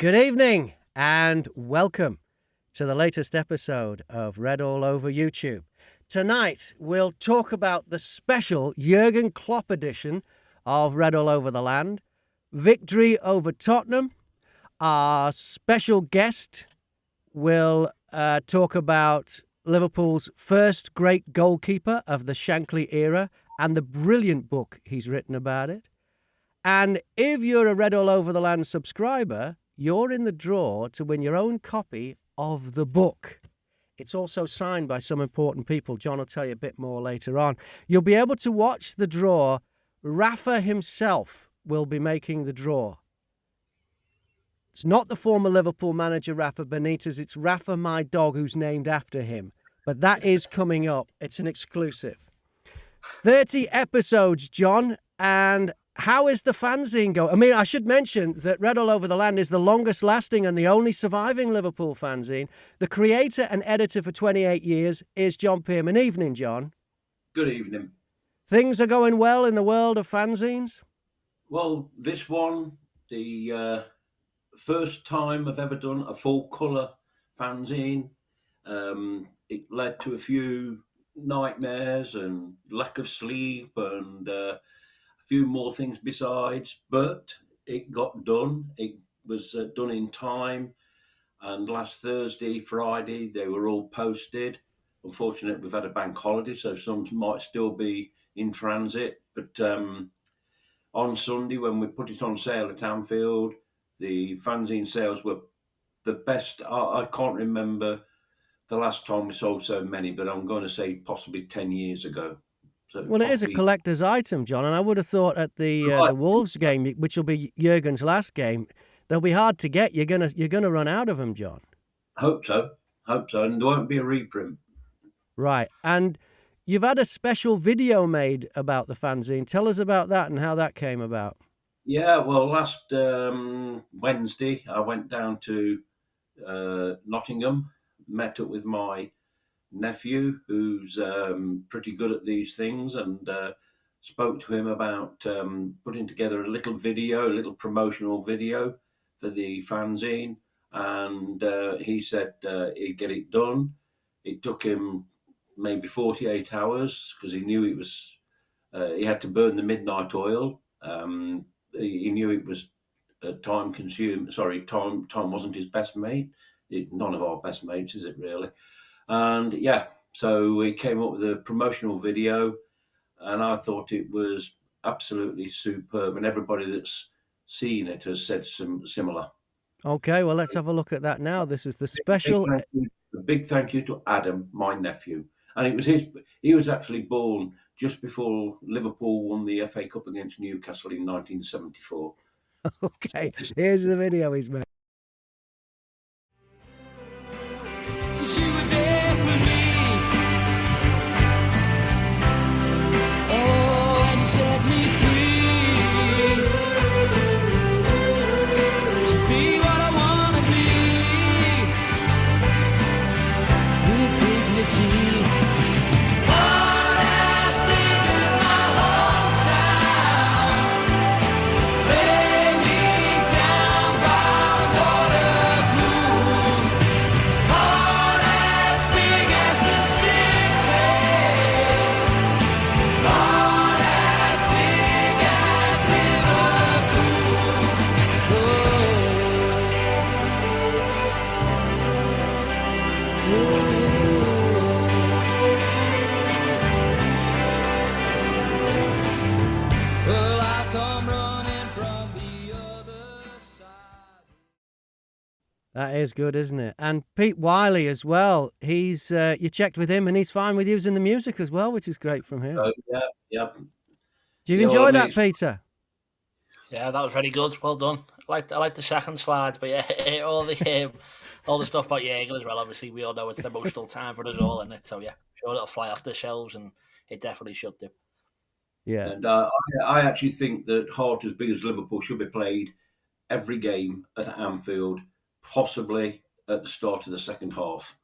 Good evening and welcome to the latest episode of Read All Over YouTube. Tonight we'll talk about the special Jurgen Klopp edition of Read All Over the Land, victory over Tottenham. Our special guest will talk about Liverpool's first great goalkeeper of the Shankly era and the brilliant book he's written about it. And if you're a Read All Over the Land subscriber, you're in the draw to win your own copy of the book. It's also signed by some important people. John will tell you a bit more later on. You'll be able to watch the draw. Rafa himself will be making the draw. It's not the former Liverpool manager Rafa Benitez. It's Rafa, my dog, who's named after him. But that is coming up. It's an exclusive. 30 episodes, John, and how is the fanzine going? I mean, I should mention that Read All Over the Land is the longest lasting and the only surviving Liverpool fanzine. The creator and editor for 28 years is John Pearman. Evening, John. Good evening. Things are going well in the world of fanzines? Well, this one, the first time I've ever done a full colour fanzine. It led to a few nightmares and lack of sleep and a few more things besides, but it got done. It was done in time, and last Thursday, Friday, they were all posted. Unfortunately, we've had a bank holiday, so some might still be in transit, but on Sunday, when we put it on sale at Anfield, the fanzine sales were the best. I can't remember the last time we sold so many, but I'm going to say possibly 10 years ago. So well, it is a collector's item, John, and I would have thought at the Wolves game, which will be Jurgen's last game, they'll be hard to get. You're gonna run out of them, John. Hope so, and there won't be a reprint. Right, and you've had a special video made about the fanzine. Tell us about that and how that came about. Yeah, well, last Wednesday, I went down to Nottingham, met up with my nephew, who's pretty good at these things, and spoke to him about putting together a little promotional video for the fanzine, and he said he'd get it done. It took him maybe 48 hours because he knew it was he had to burn the midnight oil. He knew it was time consuming. Sorry, time wasn't his best mate. None of our best mates, is it really? And yeah, so we came up with a promotional video, and I thought it was absolutely superb, and everybody that's seen it has said similar. Okay, well, let's have a look at that now. This is the special... A big thank you to Adam, my nephew. And it was he was actually born just before Liverpool won the FA Cup against Newcastle in 1974. Okay, here's the video he's made. That is good, isn't it? And Pete Wiley as well. He's you checked with him, and he's fine with using the music as well, which is great from him. Yeah. Do you enjoy that, Peter? Yeah, that was very good. Well done. I like the second slides, but yeah, all the stuff about Jurgen as well. Obviously, we all know it's an emotional time for us all, isn't it? So yeah, sure it'll fly off the shelves, and it definitely should do. Yeah, and I actually think that heart as big as Liverpool should be played every game at Anfield, possibly at the start of the second half.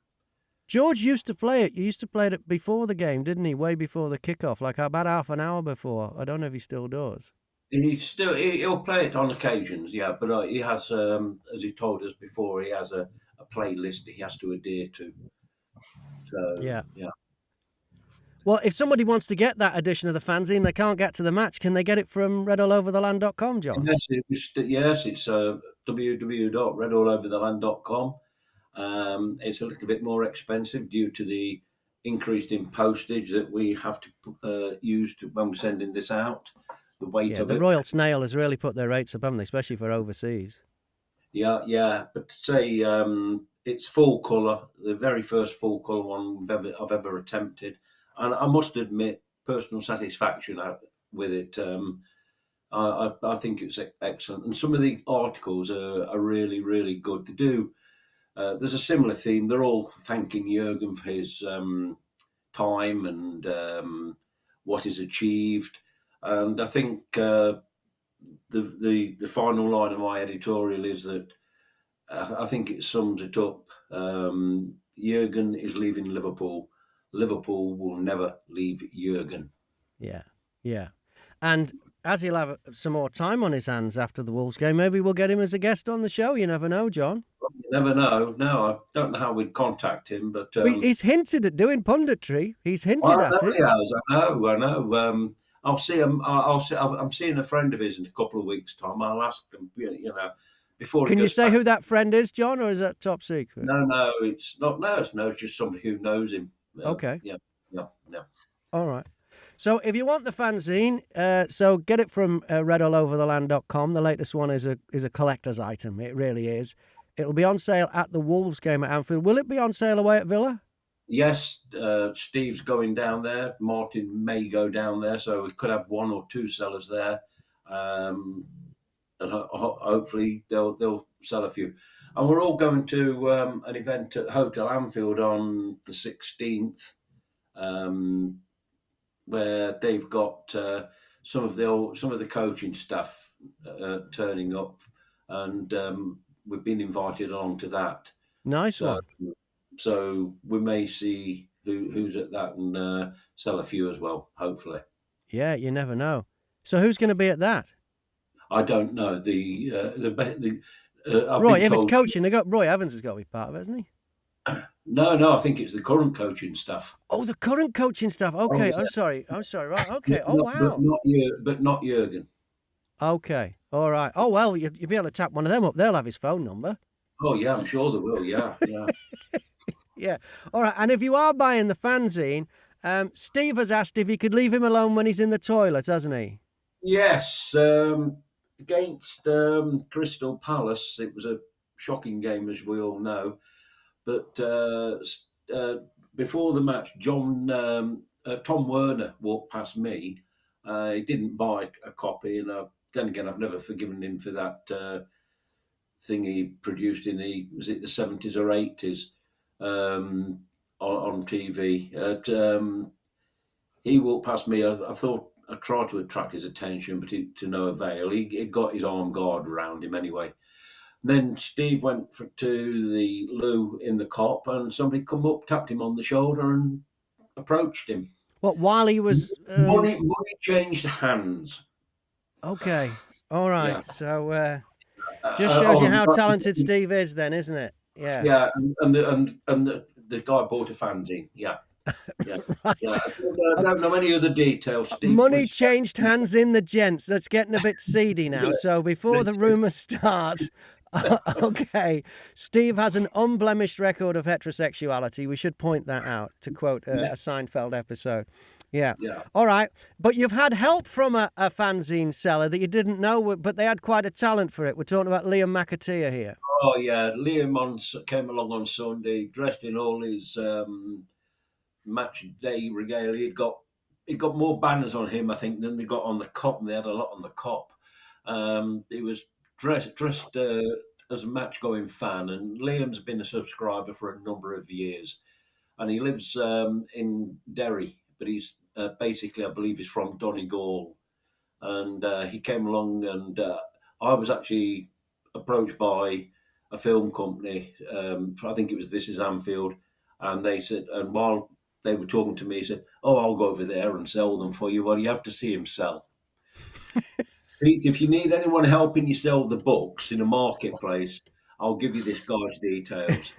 George used to play it. You used to play it before the game, didn't he? Way before the kickoff, like about half an hour before. I don't know if he still does. He'll play it on occasions, yeah. But he has, as he told us before, he has a playlist that he has to adhere to. So Yeah. yeah. Well, if somebody wants to get that edition of the fanzine, they can't get to the match. Can they get it from redallovertheland.com, John? Yes, it's www.redallovertheland.com. It's a little bit more expensive due to the increase in postage that we have to use when we're sending this out. The weight of the it. Royal Snail has really put their rates up, haven't they? Especially for overseas. Yeah. But to say it's full colour, the very first full colour one I've ever attempted, and I must admit, personal satisfaction with it. I think it's excellent, and some of the articles are really, really good to do. There's a similar theme. They're all thanking Jurgen for his time and what he's achieved, and I think the final line of my editorial is that I think it sums it up. Jurgen is leaving Liverpool. Liverpool will never leave Jurgen. Yeah. And as he'll have some more time on his hands after the Wolves game, maybe we'll get him as a guest on the show. You never know, John. You never know. No, I don't know how we'd contact him, but He's hinted at doing punditry. He's hinted I at know it. he has. I know. I'll see him. I'm seeing a friend of his in a couple of weeks' time. I'll ask them. Before. Can you say who that friend is, John, or is that top secret? No, it's not. No, it's just somebody who knows him. Okay. Yeah. All right. So if you want the fanzine, so get it from redallovertheland.com. The latest one is a collector's item. It really is. It'll be on sale at the Wolves game at Anfield. Will it be on sale away at Villa? Yes, Steve's going down there. Martin may go down there, so we could have one or two sellers there. And hopefully they'll sell a few. And we're all going to an event at Hotel Anfield on the 16th, where they've got some of the coaching staff turning up, and we've been invited along to that. Nice one. So we may see who's at that and sell a few as well, hopefully. Yeah, you never know. So who's going to be at that? I don't know. Roy, if it's coaching, Roy Evans has got to be part of it, hasn't he? No, I think it's the current coaching staff. Oh, the current coaching staff. Okay, oh, yeah. I'm sorry. Right, okay. Wow. But not Jurgen. Okay, all right. Oh, well, you'll be able to tap one of them up. They'll have his phone number. Oh, yeah, I'm sure they will, yeah. Yeah. All right, and if you are buying the fanzine, Steve has asked if you could leave him alone when he's in the toilet, hasn't he? Yes, against Crystal Palace, it was a shocking game, as we all know. But before the match, Tom Werner walked past me. He didn't buy a copy, and then again, I've never forgiven him for that thing he produced in the 70s or 80s on TV. He walked past me. I thought I tried to attract his attention, but to no avail. He'd got his armed guard around him anyway. Then Steve went to the loo in the cop, and somebody come up, tapped him on the shoulder, and approached him. What, while he was... Money changed hands. Okay. All right. Yeah. So just shows you how talented Steve is then, isn't it? Yeah. Yeah, and the guy bought a fanzine. Yeah. Right. Yeah. I don't know any other details, Steve. Money changed hands in the gents. That's getting a bit seedy now. So before the rumours start... Okay, Steve has an unblemished record of heterosexuality. We should point that out, to quote a Seinfeld episode. Yeah. All right. But you've had help from a fanzine seller that you didn't know, but they had quite a talent for it. We're talking about Liam McAteer here. Oh, yeah. Liam came along on Sunday, dressed in all his match day regalia. He got more banners on him, I think, than they got on the cop, and they had a lot on the cop. He was dressed as a match-going fan, and Liam's been a subscriber for a number of years, and he lives in Derry, but he's basically, I believe, he's from Donegal, and he came along, and I was actually approached by a film company. I think it was This Is Anfield, and they said, and while they were talking to me, he said, "Oh, I'll go over there and sell them for you." Well, you have to see him sell. Pete, if you need anyone helping you sell the books in a marketplace, I'll give you this guy's details.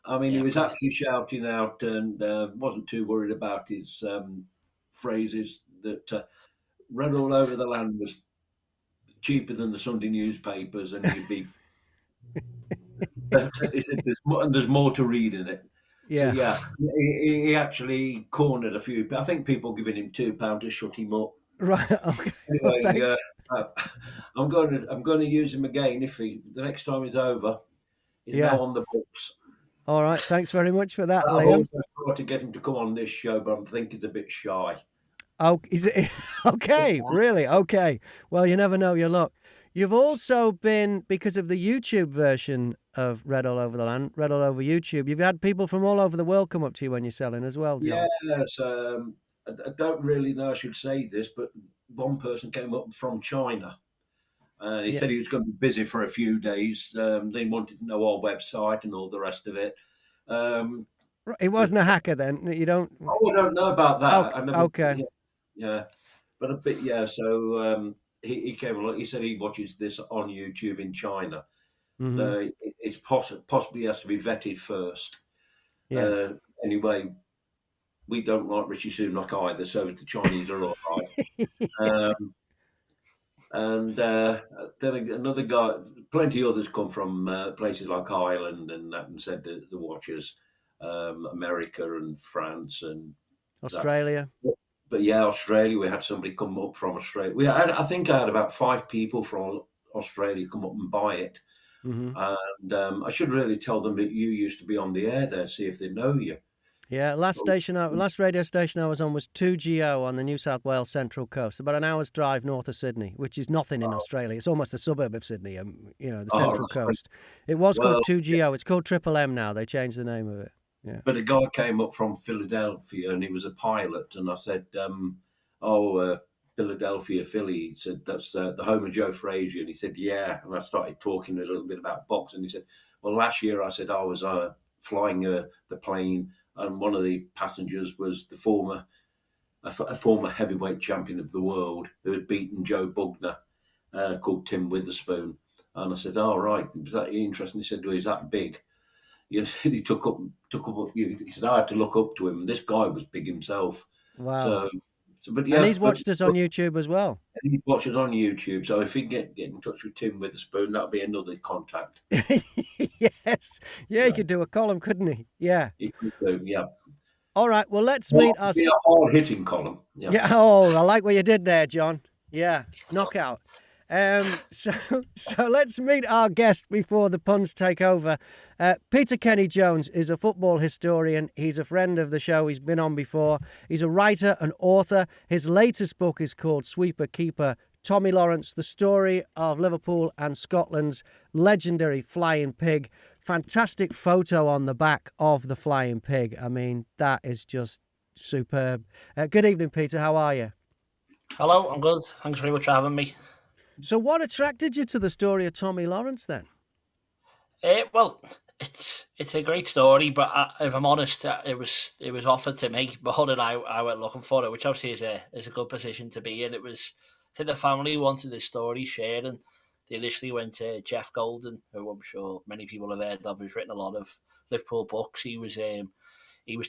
I mean, he Yeah, was please. actually shouting out and wasn't too worried about his phrases that read all over the land was cheaper than the Sunday newspapers, and you'd be. He said there's more to read in it. So Yeah. yeah, he actually cornered a few. I think people giving him £2 to shut him up. Right. Okay. Well, Anyway, I'm going to use him again if the next time he's over. He's yeah. now on the books. All right. Thanks very much for that, I've Liam. also tried to get him to come on this show, but I'm thinking he's a bit shy. Oh, is it okay? Really? Okay. Well, you never know your luck. You've also been, because of the YouTube version of Read All Over the Land, Read All Over YouTube, you've had people from all over the world come up to you when you're selling as well, John. Yes, I don't really know I should say this, but one person came up from China. He Yeah. said he was going to be busy for a few days. They wanted to know our website and all the rest of it. It wasn't a hacker then. You don't. I don't know about that. Okay. I never. Okay. Yeah, but a bit. Yeah, so he came along. He said he watches this on YouTube in China. Mhm. So it's possibly has to be vetted first. Yeah. Anyway, we don't like Richie Sunak either, so the Chinese are all right. And then another guy, plenty others come from places like Ireland and that, and said the watchers, America and France and Australia. that. But yeah, Australia, we had somebody come up from Australia. I think I had about 5 people from Australia come up and buy it. Hmm. And I should really tell them that you used to be on the air there, see if they know you. Yeah, last radio station I was on was 2GO on the New South Wales Central Coast, about an hour's drive north of Sydney, which is nothing in Australia. It's almost a suburb of Sydney, the Central Coast. It was called 2GO. It's called Triple M now. They changed the name of it. Yeah. But a guy came up from Philadelphia and he was a pilot, and I said, Philadelphia, Philly. He said, that's the home of Joe Frazier. And he said, yeah. And I started talking a little bit about boxing. He said, well, last year I said I was flying the plane, and one of the passengers was a former heavyweight champion of the world who had beaten Joe Bugner, called Tim Witherspoon. And I said, "Oh, right, was that interesting?" He said, "Well, he's that big." He said he took up. He said I had to look up to him, and this guy was big himself. Wow. But yeah, And he's watched us on YouTube as well. He watches on YouTube, so if he can get in touch with Tim Witherspoon, that'll be another contact. Yes. Yeah, he could do a column, couldn't he? Yeah. He could do, yeah. All right, well, let's meet us. Be a hard-hitting column. Yeah. Oh, I like what you did there, John. Yeah, knockout. So let's meet our guest before the puns take over. Peter Kenny-Jones is a football historian. He's a friend of the show. He's been on before. He's a writer and author. His latest book is called Sweeper Keeper Tommy Lawrence, the story of Liverpool and Scotland's legendary flying pig. Fantastic photo on the back of the flying pig. I mean, that is just superb. Good evening, Peter. How are you? Hello, I'm good. Thanks very much for having me. So what attracted you to the story of Tommy Lawrence then? Well, it's a great story, but if I'm honest, it was offered to me, but Hud and I went looking for it, which obviously is a good position to be in. I think the family wanted this story shared, and they initially went to Jeff Golden, who I'm sure many people have heard of, who's written a lot of Liverpool books. He was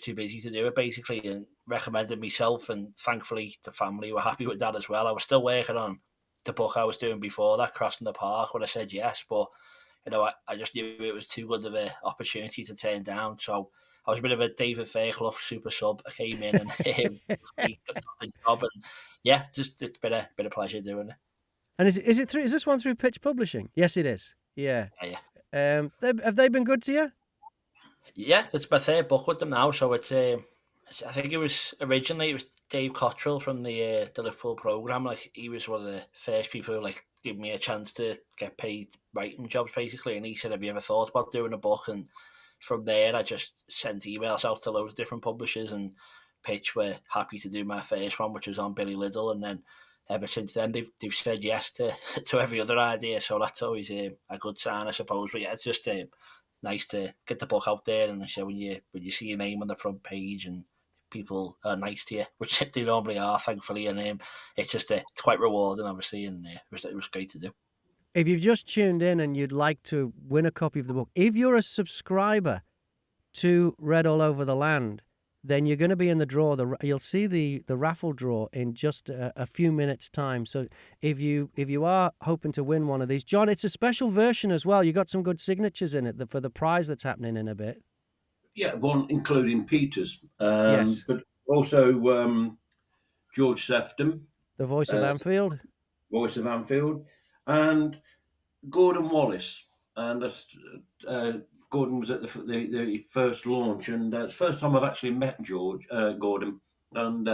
too busy to do it, basically, and recommended myself, and thankfully the family were happy with that as well. I was still working on the book I was doing before that, Crossing the Park, when I said yes, but I just knew it was too good of an opportunity to turn down. So I was a bit of a David Fairclough super sub. I came in and he got the job, and yeah, it's been a pleasure doing it. And is this one through Pitch Publishing? Yes, it is. Yeah. Yeah. Have they been good to you? Yeah, it's my third book with them now, so it's I think it was Dave Cottrell from the Liverpool programme. Like, he was one of the first people who gave me a chance to get paid writing jobs, basically. And he said, "Have you ever thought about doing a book?" And from there, I just sent emails out to loads of different publishers, and Pitch were happy to do my first one, which was on Billy Liddell. And then ever since then, they've said yes to every other idea. So that's always a good sign, I suppose. But yeah, it's just nice to get the book out there, and so when you see your name on the front page and people are nice to you, which they normally are, thankfully. And it's just it's quite rewarding, obviously, and it was great to do. If you've just tuned in and you'd like to win a copy of the book, if you're a subscriber to Read All Over the Land, then you're going to be in the draw. You'll see the raffle draw in just a few minutes' time. So if you are hoping to win one of these, John, it's a special version as well. You got some good signatures in it for the prize that's happening in a bit. Yeah, one including Peter's, Yes. but also George Sefton, The voice of Anfield. voice of Anfield, and Gordon Wallace. And Gordon was at the first launch, and it's the first time I've actually met Gordon, and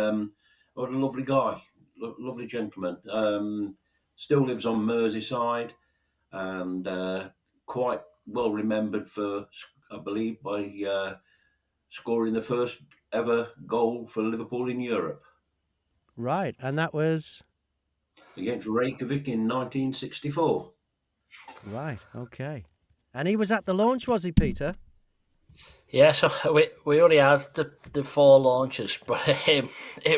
what a lovely guy, lovely gentleman. Still lives on Merseyside, and quite well remembered for, I believe, by scoring the first ever goal for Liverpool in Europe. Right, and that was against Reykjavik in 1964. Right, okay. And he was at the launch, was he, Peter? Yeah, so we already had the 4 launches, but he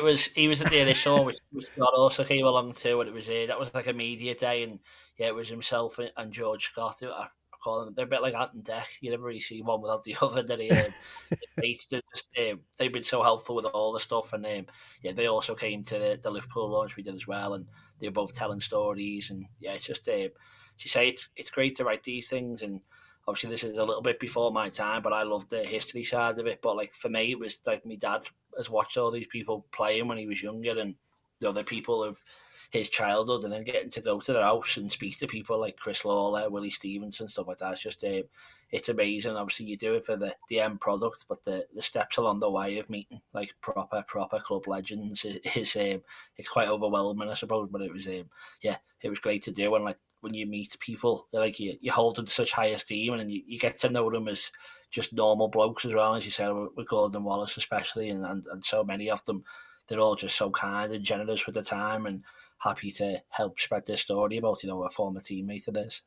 was at the initial, which Scott also came along to, and it was that was like a media day, and yeah, it was himself and George Scott. I call them, they're a bit like Ant and Dec. You never really see one without the other. They've been so helpful with all the stuff, and yeah, they also came to the Liverpool launch we did as well, and they were both telling stories, and yeah, it's just as you say, it's great to write these things, and obviously this is a little bit before my time, but I love the history side of it. But like for me, it was like my dad has watched all these people playing when he was younger, and the other people of his childhood, and then getting to go to their house and speak to people like Chris Lawler, Willie Stevenson, stuff like that. It's just it's amazing. Obviously, you do it for the end product, but the steps along the way of meeting like proper club legends is it's quite overwhelming, I suppose. But it was yeah, it was great to do, and like when you meet people, like you hold them to such high esteem, and you get to know them as just normal blokes as well, as you said, with Gordon Wallace especially, and so many of them. They're all just so kind and generous with the time, and happy to help spread this story about, a former teammate of theirs.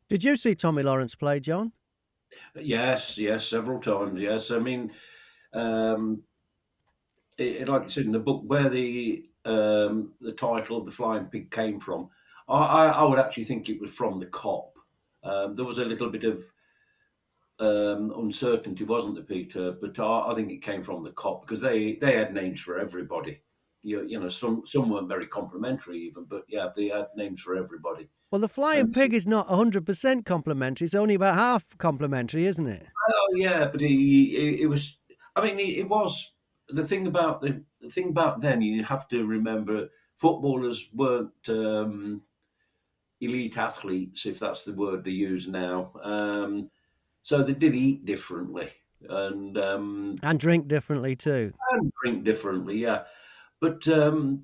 Did you see Tommy Lawrence play, John? Yes, several times. Yes, I mean, like I said in the book, where the title of The Flying Pig came from, I would actually think it was from the Cop. There was a little bit of uncertainty, wasn't there, Peter? But I think it came from the Cop, because they had names for everybody. Some weren't very complimentary even, but yeah, they had names for everybody. Well, the Flying Pig is not 100% complimentary. It's only about half complimentary, isn't it? Oh yeah, but it was. I mean, it was the thing about the thing about then. You have to remember, footballers weren't elite athletes, if that's the word they use now. So they did eat differently and drink differently too. And drink differently, yeah. But the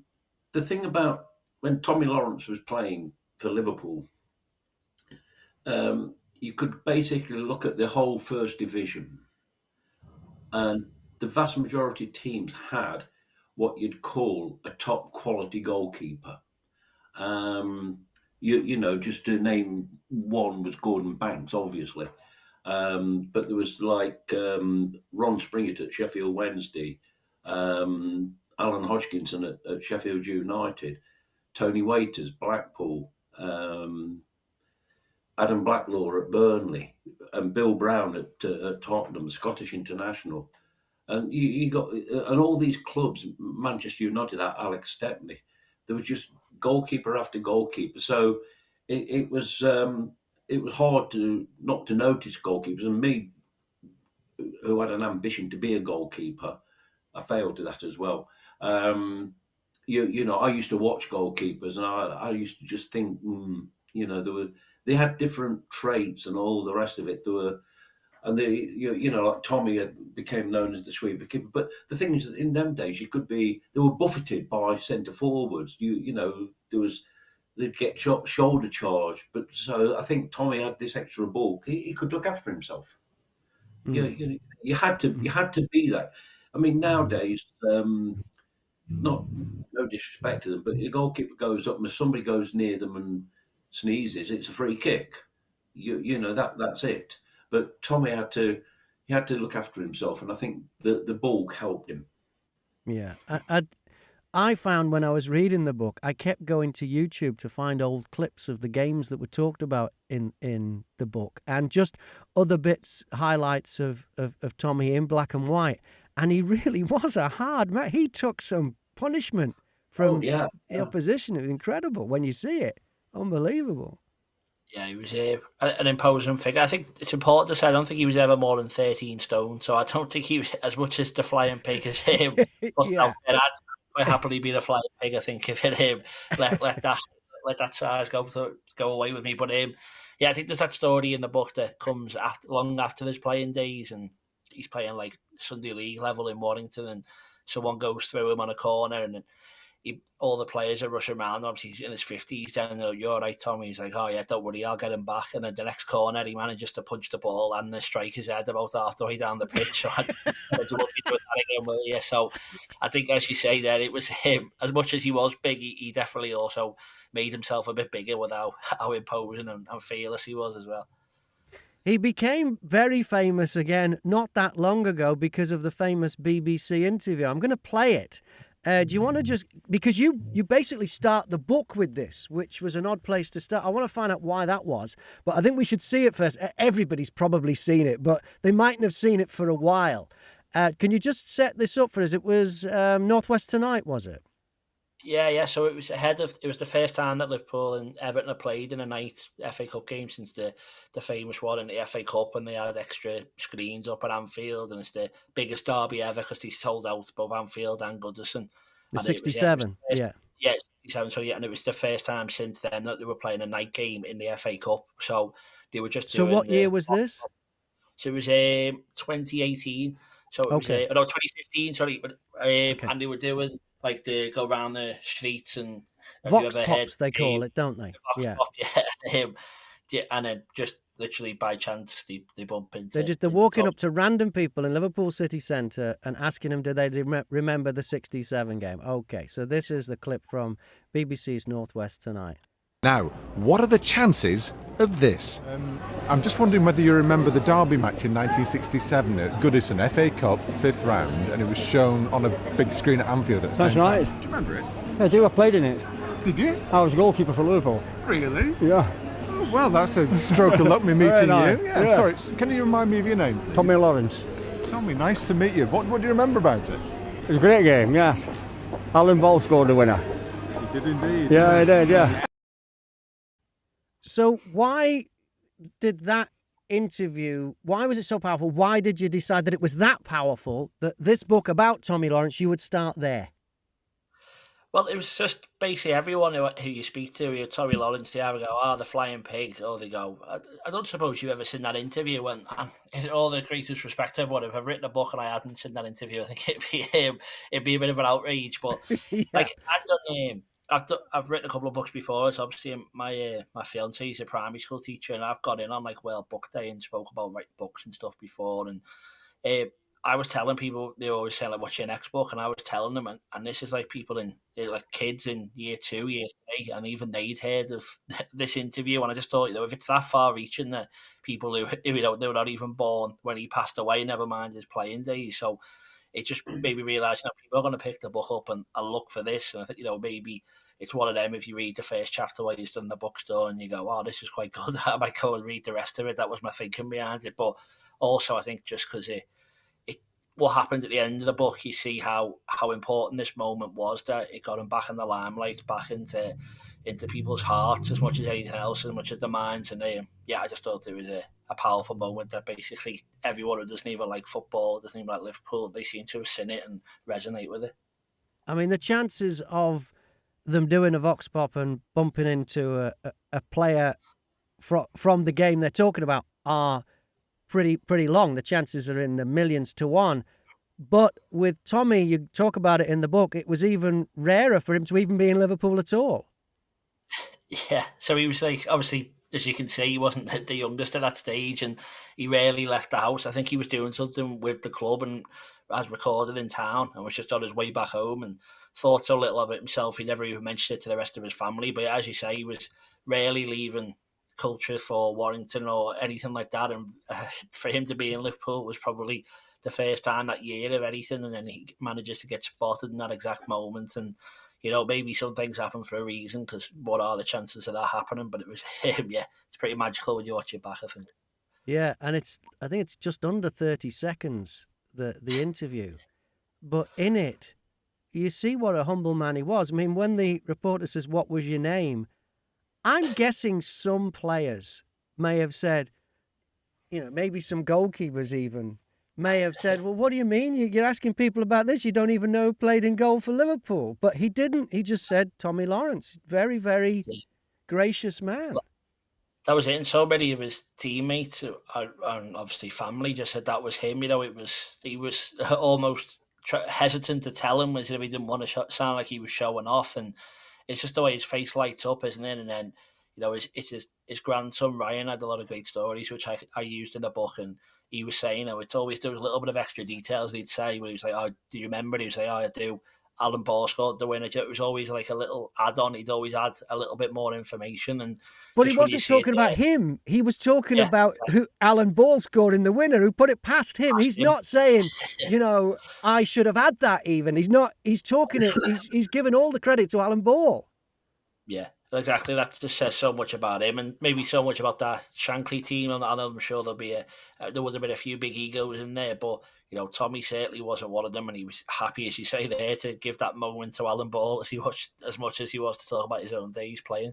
thing about when Tommy Lawrence was playing for Liverpool, you could basically look at the whole first division, and the vast majority of teams had what you'd call a top quality goalkeeper. Just to name one was Gordon Banks, obviously. But there was like Ron Springett at Sheffield Wednesday, Alan Hodgkinson at Sheffield United, Tony Waiters, Blackpool, Adam Blacklaw at Burnley, and Bill Brown at Tottenham, Scottish international. And you got, and all these clubs, Manchester United, Alex Stepney, there was just goalkeeper after goalkeeper. So it was hard not to notice goalkeepers. And me, who had an ambition to be a goalkeeper, I failed to that as well. I used to watch goalkeepers, and I used to just think, they had different traits and all the rest of it. Like Tommy became known as the sweeper keeper. But the thing is, that in them days, they were buffeted by centre forwards. They'd get shoulder charged. But so I think Tommy had this extra bulk. He could look after himself. You had to be that. I mean, nowadays, no disrespect to them, but the goalkeeper goes up and if somebody goes near them and sneezes, it's a free kick. That's it. But Tommy had to look after himself, and I think the bulk helped him. Yeah. I found when I was reading the book, I kept going to YouTube to find old clips of the games that were talked about in the book, and just other bits, highlights of Tommy in black and white. And he really was a hard man. He took some punishment from the opposition. It was incredible when you see it. Unbelievable. Yeah, he was an imposing figure. I think it's important to say I don't think he was ever more than 13 stone, so I don't think he was as much as the flying pig as him. Yeah. I'd quite happily be the flying pig, I think, if it let that size go away with me. But yeah, I think there's that story in the book that comes long after his playing days, and he's playing like Sunday League level in Warrington, and someone goes through him on a corner, and all the players are rushing around. Obviously, he's in his 50s. Then you're all right, Tommy. He's like, oh yeah, don't worry, I'll get him back. And then the next corner, he manages to punch the ball and the strike his head about half the way down the pitch. So I won't be doing that again, will you? So I think, as you say there, it was him. As much as he was big, he definitely also made himself a bit bigger with how imposing and fearless he was as well. He became very famous again not that long ago because of the famous BBC interview. I'm going to play it. Do you want to just, because you basically start the book with this, which was an odd place to start. I want to find out why that was, but I think we should see it first. Everybody's probably seen it, but they mightn't have seen it for a while. Can you just set this up for us? It was Northwest Tonight, was it? Yeah. So it was the first time that Liverpool and Everton have played in a night FA Cup game since the famous one in the FA Cup, and they had extra screens up at Anfield, and it's the biggest derby ever because they sold out both Anfield and Goodison. The 67, yeah. Yeah, 67, so yeah, and it was the first time since then that they were playing a night game in the FA Cup, so they were just doing... So what year was this? So it was 2018, so it was 2015, sorry, but and they were doing... Like they go around the streets and Vox Pops, they call it, don't they? Yeah. Pop, yeah. And then just literally by chance they bump into. They're walking up to random people in Liverpool city centre and asking them, do they remember the 67 game? Okay, so this is the clip from BBC's Northwest Tonight. Now, what are the chances of this? I'm just wondering whether you remember the derby match in 1967 at Goodison, FA Cup, 5th round, and it was shown on a big screen at Anfield at the same time. That's right. Do you remember it? I do. I played in it. Did you? I was goalkeeper for Liverpool. Really? Yeah. Oh, well, that's a stroke of luck, me meeting nice. you. Yeah. Sorry, can you remind me of your name, please? Tommy Lawrence. Tommy, nice to meet you. What do you remember about it? It was a great game, yes. Alan Ball scored the winner. He did indeed. Yeah, he did, yeah. So why did that interview, why was it so powerful? Why did you decide that it was that powerful that this book about Tommy Lawrence, you would start there? Well, it was just basically everyone who you speak to, Tommy Lawrence, they either go, the flying pig, or they go, I don't suppose you've ever seen that interview. And in all the greatest respect to everyone, if I've written a book and I hadn't seen that interview, I think it'd be a bit of an outrage. But like I've written a couple of books before. So obviously my fiance is a primary school teacher, and I've got in on like World Book Day and spoke about writing books and stuff before. And I was telling people, they always say like, "What's your next book?" And I was telling them, and this is like people like kids in year 2, year 3, and even they'd heard of this interview. And I just thought, if it's that far reaching, that people who they were not even born when he passed away, never mind his playing days. So it just made me realise, people are going to pick the book up and look for this. And I think, maybe it's one of them, if you read the first chapter while you're still in the bookstore and you go, oh, this is quite good, I might go and read the rest of it. That was my thinking behind it. But also, I think just because what happens at the end of the book, you see how important this moment was, that it got him back in the limelight, back into people's hearts as much as anything else, as much as the minds. And I just thought it was a powerful moment that basically everyone who doesn't even like football, doesn't even like Liverpool, they seem to have seen it and resonate with it. I mean, the chances of them doing a vox pop and bumping into a player from the game they're talking about are pretty long. The chances are in the millions to one. But with Tommy, you talk about it in the book, it was even rarer for him to even be in Liverpool at all. Yeah, so he was like, obviously, as you can see, he wasn't the youngest at that stage, and he rarely left the house. I think he was doing something with the club and as recorded in town, and was just on his way back home and thought so little of it himself. He never even mentioned it to the rest of his family. But as you say, he was rarely leaving culture for Warrington or anything like that. And for him to be in Liverpool was probably the first time that year of anything, and then he manages to get spotted in that exact moment. And maybe some things happen for a reason, because what are the chances of that happening? But it was him. Yeah, it's pretty magical when you watch it back, I think. Yeah, and I think it's just under 30 seconds, the interview. But in it, you see what a humble man he was. I mean, when the reporter says, "What was your name?" I'm guessing some players may have said, maybe some goalkeepers even may have said, "Well, what do you mean? You're asking people about this? You don't even know who played in goal for Liverpool." But he didn't. He just said Tommy Lawrence. Very, very gracious man. That was it. And so many of his teammates and obviously family just said that was him. He was almost hesitant to tell him, as if he didn't want to sound like he was showing off. And it's just the way his face lights up, isn't it? And then, his grandson Ryan had a lot of great stories, which I used in the book. And he was saying, it's always, there was a little bit of extra details he'd say, where he was like, "Oh, do you remember?" He was like, "Oh, I do. Alan Ball scored the winner." It was always like a little add-on. He'd always add a little bit more information. But he wasn't talking about him. He was talking about who Alan Ball scored in the winner, who put it past him. He's not saying, I should have had that even. He's not. He's talking it. He's given all the credit to Alan Ball. Yeah, exactly. That just says so much about him, and maybe so much about that Shankly team. And I'm sure there would have been a few big egos in there, but Tommy certainly wasn't one of them, and he was happy, as you say there, to give that moment to Alan Ball as much as he was to talk about his own days playing.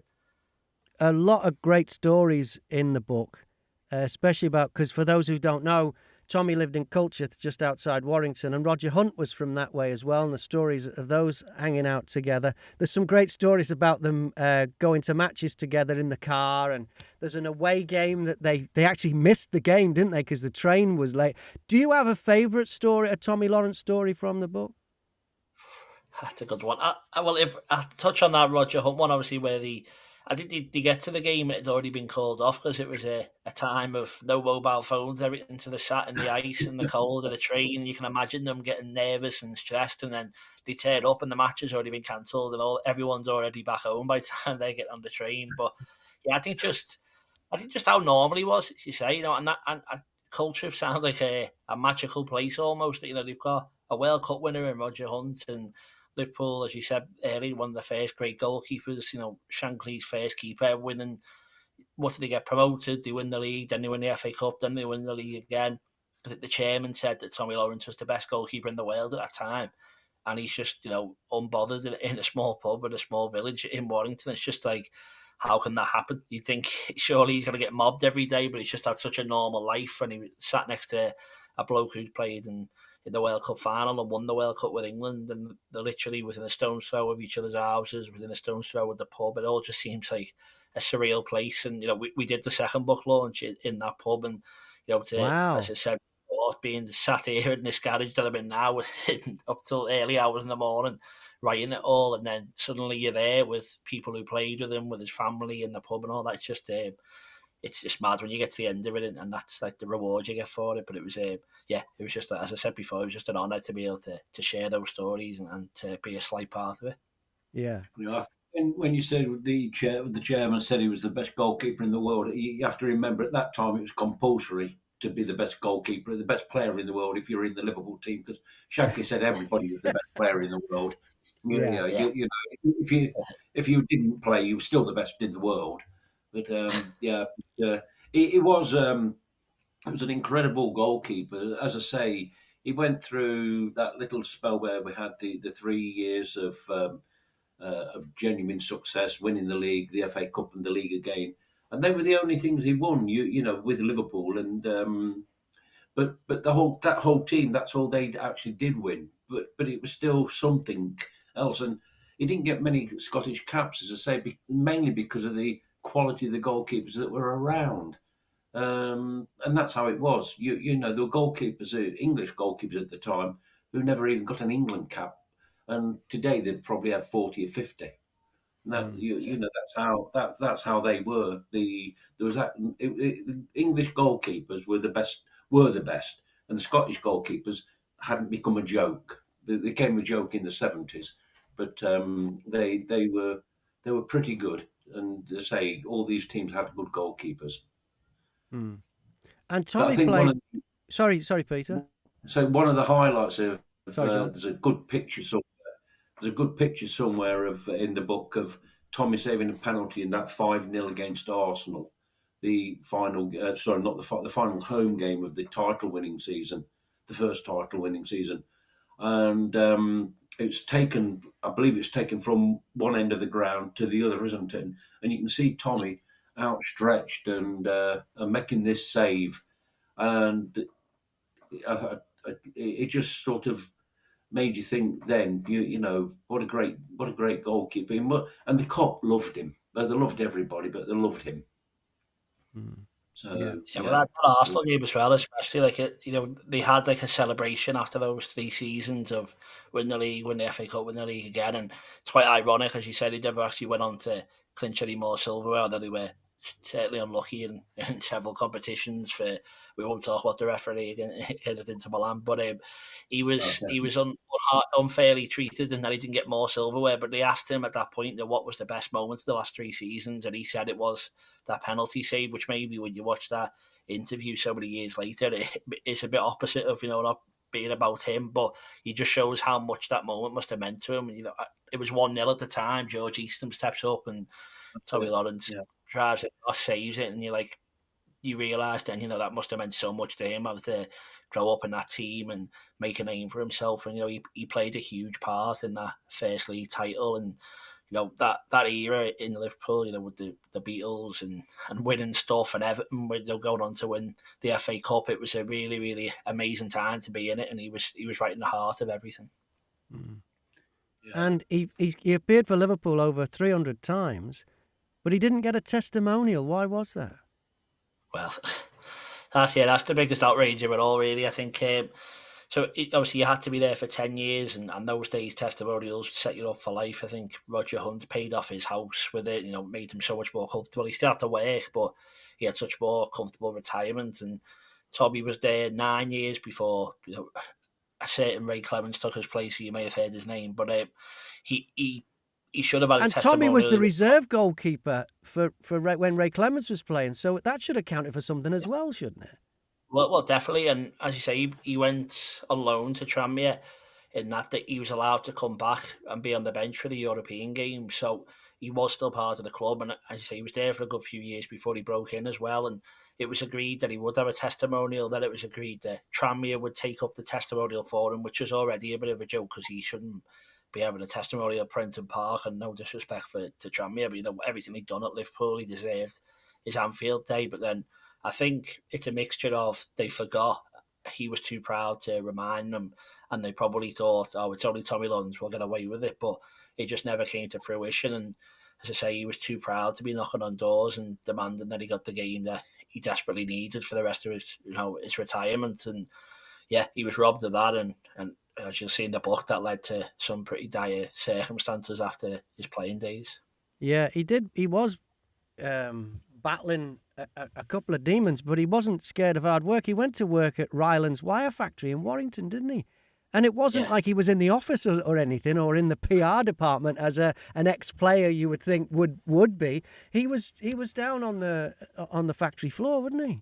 A lot of great stories in the book, especially because for those who don't know, Tommy lived in Culture just outside Warrington, and Roger Hunt was from that way as well, and the stories of those hanging out together. There's some great stories about them going to matches together in the car, and there's an away game that they actually missed the game, didn't they, because the train was late. Do you have a favourite story, a Tommy Lawrence story from the book? That's a good one. If I touch on that Roger Hunt one, obviously, where I think they get to the game, it had already been called off because it was a time of no mobile phones, everything to the sat in the ice and the cold of the train. You can imagine them getting nervous and stressed, and then they turn up and the match has already been cancelled and everyone's already back home by the time they get on the train. But yeah, I think just how normal he was, as you say, and Culture sounds like a magical place almost. They've got a World Cup winner in Roger Hunt, and Liverpool, as you said earlier, one of the first great goalkeepers, Shankly's first keeper, winning. What did they get promoted? They win the league, then they win the FA Cup, then they win the league again. I think the chairman said that Tommy Lawrence was the best goalkeeper in the world at that time. And he's just, unbothered in a small pub in a small village in Warrington. It's just like, how can that happen? You'd think surely he's going to get mobbed every day, but he's just had such a normal life. And he sat next to a bloke who's played in the World Cup final and won the World Cup with England, and they're literally within a stone's throw of each other's houses, within a stone's throw of the pub. It all just seems like a surreal place. And we did the second book launch in that pub, and wow. As I said before, being sat here in this garage that I'm in now up till early hours in the morning writing it all, and then suddenly you're there with people who played with him, with his family in the pub and all that. It's just mad when you get to the end of it, and that's like the reward you get for it. But it was it was just, as I said before, it was just an honour to be able to share those stories and to be a slight part of it. Yeah. When you said the chairman said he was the best goalkeeper in the world, you have to remember at that time it was compulsory to be the best goalkeeper, the best player in the world if you're in the Liverpool team, because Shankly said everybody was the best player in the world. If you didn't play, you were still the best in the world. But it was an incredible goalkeeper. As I say, he went through that little spell where we had the 3 years of genuine success, winning the league, the FA Cup, and the league again, and they were the only things he won. With Liverpool, and but that whole team, that's all they actually did win. But it was still something else, and he didn't get many Scottish caps, as I say, mainly because of the quality of the goalkeepers that were around. And that's how it was. There were goalkeepers, English goalkeepers at the time, who never even got an England cap, and today they'd probably have 40 or 50. And that, that's how they were. The English goalkeepers were the best, and the Scottish goalkeepers hadn't become a joke. They became a joke in the 70s, but they were pretty good. and they say all these teams had good goalkeepers. And But Tommy I think played. Sorry, Peter. so one of the highlights of Sorry, John. there's a good picture somewhere. There's a good picture somewhere of in the book of Tommy saving a penalty in that 5-0 against Arsenal, the final. Sorry, not the final home game of the title-winning season, the first title-winning season, and it's taken. I believe it's taken from one end of the ground to the other, isn't it? And you can see Tommy outstretched and making this save, and it just sort of made you think. Then you know what a great goalkeeper, and the Kop loved him. They loved everybody, but they loved him. So Yeah, but that Arsenal game as well, especially they had like a celebration after those 3 seasons of win the league, win the FA Cup, win the league again, and it's quite ironic, as you said, he never actually went on to clinch any more silverware, although they were certainly unlucky in several competitions. We won't talk about the referee headed into Milan, but he was unfairly treated, and that he didn't get more silverware. But they asked him at that point what was the best moment of the last 3 seasons, and he said it was that penalty save, which maybe when you watch that interview so many years later, it's a bit opposite of not being about him, but he just shows how much that moment must have meant to him. It was 1-0 at the time. George Eastham steps up and Tommy Lawrence drives it, saves it, and you realise then that must have meant so much to him, having to grow up in that team and make a name for himself. And he played a huge part in that first league title, and that era in Liverpool, with the Beatles and winning stuff, and Everton going on to win the FA Cup. It was a really, really amazing time to be in it, and he was right in the heart of everything. And he appeared for Liverpool over 300 times, but he didn't get a testimonial. Why was that? Well, that's the biggest outrage of it all, really. I think. So obviously you had to be there for 10 years, and those days testimonials set you up for life. I think Roger Hunt paid off his house with it, made him so much more comfortable. He still had to work, but he had such more comfortable retirement. And Tommy was there 9 years before a certain Ray Clemens took his place. You may have heard his name, but he should have had a testimonial. And Tommy was the reserve goalkeeper for when Ray Clemens was playing, so that should have counted for something as well, shouldn't it? Well, definitely. And as you say, he went on loan to Tranmere in that he was allowed to come back and be on the bench for the European game. So he was still part of the club. And as you say, he was there for a good few years before he broke in as well. And it was agreed that he would have a testimonial. Then it was agreed that Tranmere would take up the testimonial for him, which was already a bit of a joke because he shouldn't be having a testimonial at Prenton Park, and no disrespect to Tranmere, but everything he'd done at Liverpool, he deserved his Anfield Day. But then I think it's a mixture of they forgot, he was too proud to remind them, and they probably thought, oh, it's only Tommy Lawrence, we'll get away with it. But it just never came to fruition. And as I say, he was too proud to be knocking on doors and demanding that he got the game that he desperately needed for the rest of his retirement. And yeah, he was robbed of that. And as you'll see in the book, that led to some pretty dire circumstances after his playing days. Yeah, he did. He was battling a couple of demons, but he wasn't scared of hard work. He went to work at Ryland's Wire Factory in Warrington, didn't he? And it wasn't like he was in the office or anything, or in the PR department as an ex-player you would think would be. He was down on the factory floor, wasn't he?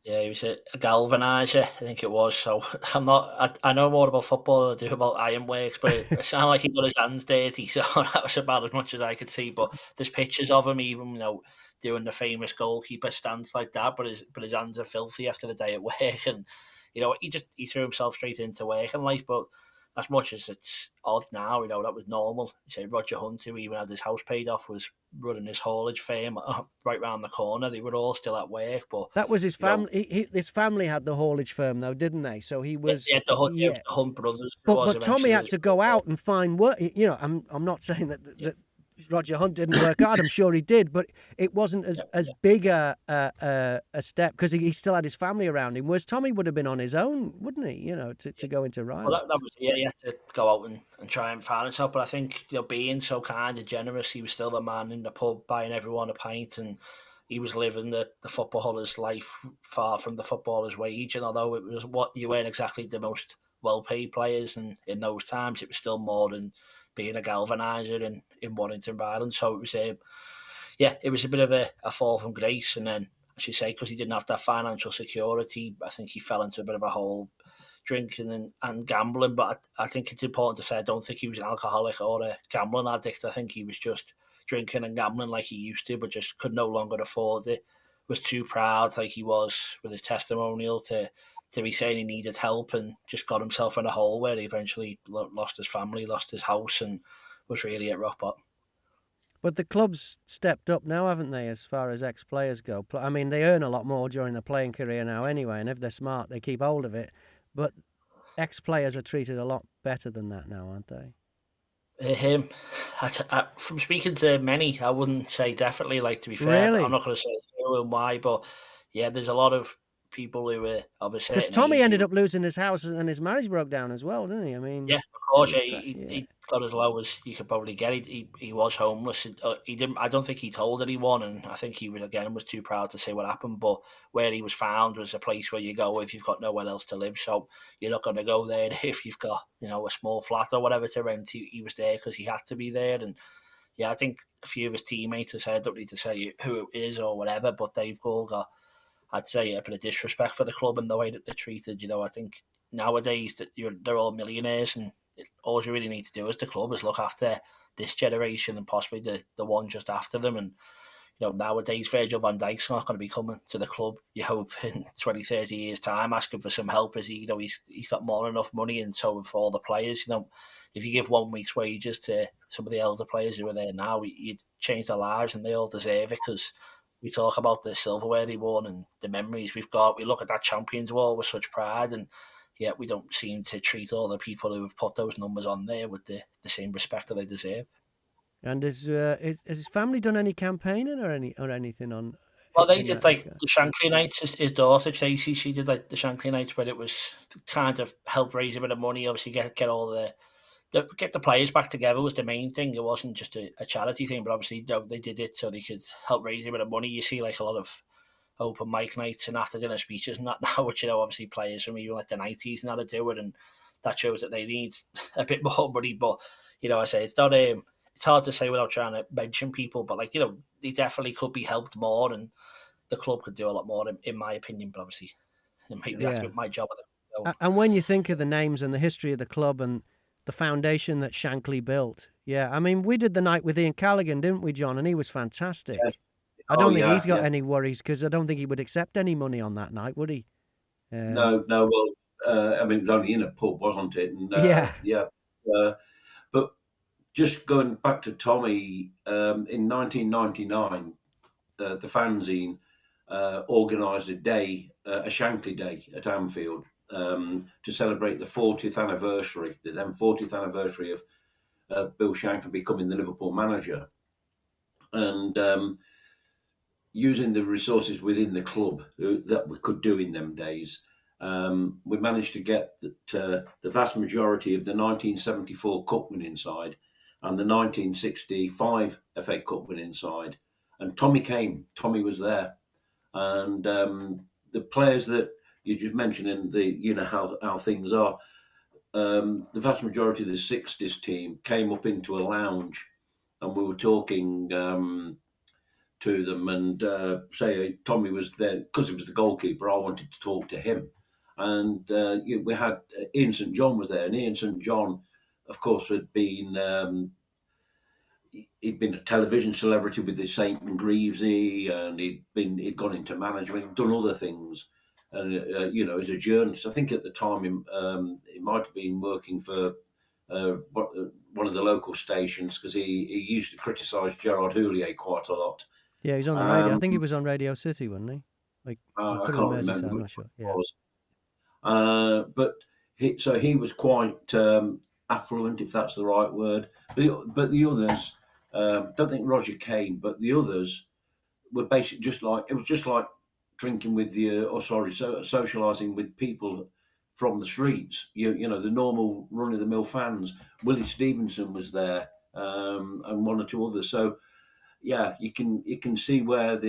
Yeah, he was a galvaniser, I think it was. So I know more about football than I do about ironworks, but it sounded like he got his hands dirty, so that was about as much as I could see. But there's pictures of him even, doing the famous goalkeeper stance like that, but his hands are filthy after the day at work, and he threw himself straight into working life. But as much as it's odd now, that was normal. You say Roger Hunt, who even had his house paid off, was running his haulage firm right round the corner. They were all still at work, but that was his family. His family had the haulage firm, though, didn't they? So he was. Yeah, the Hunt brothers. But Tommy had to go out and find work. I'm not saying that Roger Hunt didn't work hard. I'm sure he did, but it wasn't as big a step because he still had his family around him. Whereas Tommy would have been on his own, wouldn't he? To go into Rylands. Well, that was he had to go out and try and find himself. But I think being so kind and generous, he was still the man in the pub buying everyone a pint, and he was living the footballer's life far from the footballer's wage. And although it was you weren't exactly the most well-paid players, and in those times it was still more than being a galvaniser in Warrington Rylands. So it was yeah, it was a bit of a fall from grace. And then, as you say, because he didn't have that financial security, I think he fell into a bit of a hole, drinking and gambling. But I think it's important to say I don't think he was an alcoholic or a gambling addict. I think he was just drinking and gambling like he used to, but just could no longer afford it. Was too proud, like he was with his testimonial, to be saying he needed help, and just got himself in a hole where he eventually lost his family, lost his house, and was really at rock bottom. But the club's stepped up now, haven't they, as far as ex-players go? I mean, they earn a lot more during their playing career now anyway, and if they're smart, they keep hold of it. But ex-players are treated a lot better than that now, aren't they? From speaking to many, I wouldn't say definitely. Like, to be fair, Really? I'm not going to say who and why, but yeah, there's a lot of people who are of a certain Because Tommy age ended who- up losing his house and his marriage broke down as well, didn't he? I mean, Yeah, of course. it was Yeah, yeah. he got as low as you could probably get. He was homeless. He didn't. I don't think he told anyone, and I think he was too proud to say what happened. But where he was found was a place where you go if you've got nowhere else to live. So you're not going to go there if you've got a small flat or whatever to rent. He was there because he had to be there. And yeah, I think a few of his teammates have said, I don't need to say who it is or whatever, but they've all got, I'd say, a bit of disrespect for the club and the way that they're treated. I think nowadays that they're all millionaires, and all you really need to do as the club is look after this generation and possibly the one just after them. And nowadays Virgil van Dijk's not going to be coming to the club, you hope, in 20, 30 years' time asking for some help, as he's got more than enough money, and so for all the players. If you give 1 week's wages to some of the elder players who are there now, you'd change their lives, and they all deserve it, because we talk about the silverware they won and the memories we've got. We look at that Champions Wall with such pride, and yet we don't seem to treat all the people who have put those numbers on there with the same respect that they deserve. And has his family done any campaigning or anything on? Well, they did like the Shankly nights. His daughter Tracy, she did like the Shankly nights, where it was to kind of help raise a bit of money. Obviously, get all get the players back together was the main thing. It wasn't just a charity thing, but obviously they did it so they could help raise a bit of money. You see like a lot of open mic nights and after dinner speeches and that now, which obviously players from even like the 90s and how to do it, and that shows that they need a bit more money. But I say it's not it's hard to say without trying to mention people, but they definitely could be helped more, and the club could do a lot more in my opinion. But obviously maybe that's my job at the club. And when you think of the names and the history of the club and the foundation that Shankly built, I mean, we did the night with Ian Callaghan, didn't we, John? And he was fantastic. Yeah. I don't think he's got any worries, because I don't think he would accept any money on that night, would he? No. Well, I mean, it was only in a pub, wasn't it? And, yeah. But just going back to Tommy, in 1999, the fanzine organised a Shankly Day at Anfield, to celebrate the 40th anniversary, the then 40th anniversary of Bill Shankly becoming the Liverpool manager. And using the resources within the club that we could do in them days, we managed to get the vast majority of the 1974 Cup winning side and the 1965 FA Cup winning side. And Tommy was there. And the players that you just mentioned, and how things are, the vast majority of the 60s team came up into a lounge, and we were talking to them, and say Tommy was there because he was the goalkeeper. I wanted to talk to him, and we had Ian St John was there, and Ian St John, of course, had been he'd been a television celebrity with the St and Greavesy, and he'd gone into management, he'd done other things, and as a journalist, I think at the time he might have been working for one of the local stations, because he used to criticise Gerard Houllier quite a lot. Yeah, he's on the radio. I think he was on Radio City, wasn't he? Like, I can't remember. I'm not sure. Yeah. But he was quite affluent, if that's the right word. But the others, don't think Roger Kane, but the others were basically just like drinking with socialising with people from the streets. The normal run of the mill fans. Willie Stevenson was there, and one or two others. So. Yeah, you can see where the